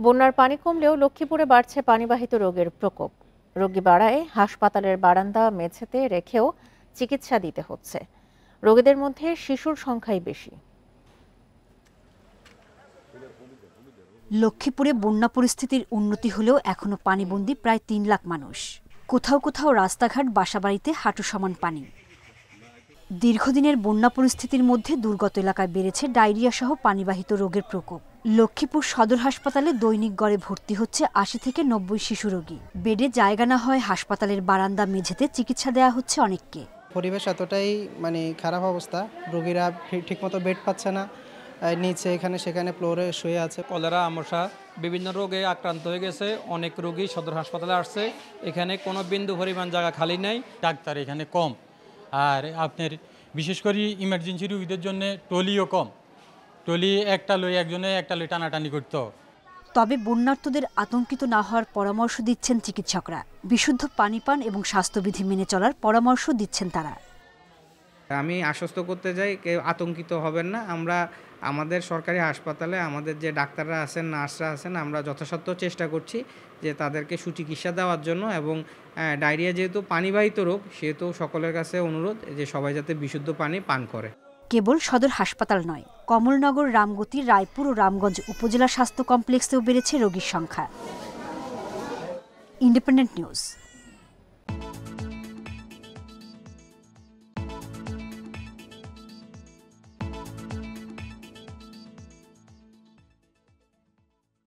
বন্যার পানি কমলেও লক্ষ্মীপুরে বাড়ছে পানিবাহিত রোগের প্রকোপ। রোগী বাড়ায় হাসপাতালের বারান্দা মেঝেতে রেখেও চিকিৎসা দিতে হচ্ছে। রোগীদের মধ্যে শিশুর সংখ্যাই বেশি। লক্ষ্মীপুরে বন্যা পরিস্থিতির উন্নতি হলেও এখনো পানিবন্দী প্রায় ৩ লাখ মানুষ। কোথাও কোথাও রাস্তাঘাট বাসাবাড়িতে হাঁটু সমান পানি। দীর্ঘদিনের বন্যা পরিস্থিতির মধ্যে দুর্গত এলাকায় বেড়েছে ডায়রিয়া সহ পানিবাহিত রোগের প্রকোপ। লক্ষ্মীপুর সদর হাসপাতালে দৈনিক গড়ে ভর্তি হচ্ছে ৮০ থেকে ৯০ শিশু রোগী। বেডে জায়গা না হয় হাসপাতালের বারান্দা মেঝেতে চিকিৎসা দেওয়া হচ্ছে অনেককে। পরিবেশ এতটাই খারাপ অবস্থা, রোগীরা ঠিকমতো বেড পাচ্ছে না, নিচে এখানে সেখানে ফ্লোরে শুয়ে আছে। কলেরা, আমশা বিভিন্ন রোগে আক্রান্ত হয়ে গেছে। অনেক রোগী সদর হাসপাতালে আসছে। এখানে কোনো বিন্দু পরিমাণ জায়গা খালি নেই। ডাক্তার এখানে কম, আর আপনার বিশেষ করে ইমার্জেন্সি রোগীদের জন্য টলিও কম। টলি একটা লই একজনে একটা লই টানাটানি করতো। তবে বন্যার্তদের আতঙ্কিত না হওয়ার পরামর্শ দিচ্ছেন চিকিৎসকরা। বিশুদ্ধ পানি পান এবং স্বাস্থ্যবিধি মেনে চলার পরামর্শ দিচ্ছেন তারা। আমি আশ্বস্ত করতে যাই, কেউ আতঙ্কিত হবেন না। আমরা আমাদের সরকারি হাসপাতালে আমাদের যে ডাক্তাররা আছেন, নার্সরা আছেন, আমরা যথাসাধ্য চেষ্টা করছি যে তাদেরকে সুচিকিৎসা দেওয়ার জন্য। এবং ডায়রিয়া যেহেতু পানিবাহিত রোগ, সেহেতু সকলের কাছে অনুরোধ যে সবাই যাতে বিশুদ্ধ পানি পান করে। কেবল সদর হাসপাতাল নয়, কমলনগর, রামগতি, রায়পুর ও রামগঞ্জ উপজেলা স্বাস্থ্য কমপ্লেক্সেও বেড়েছে রোগীর সংখ্যা। Independent news.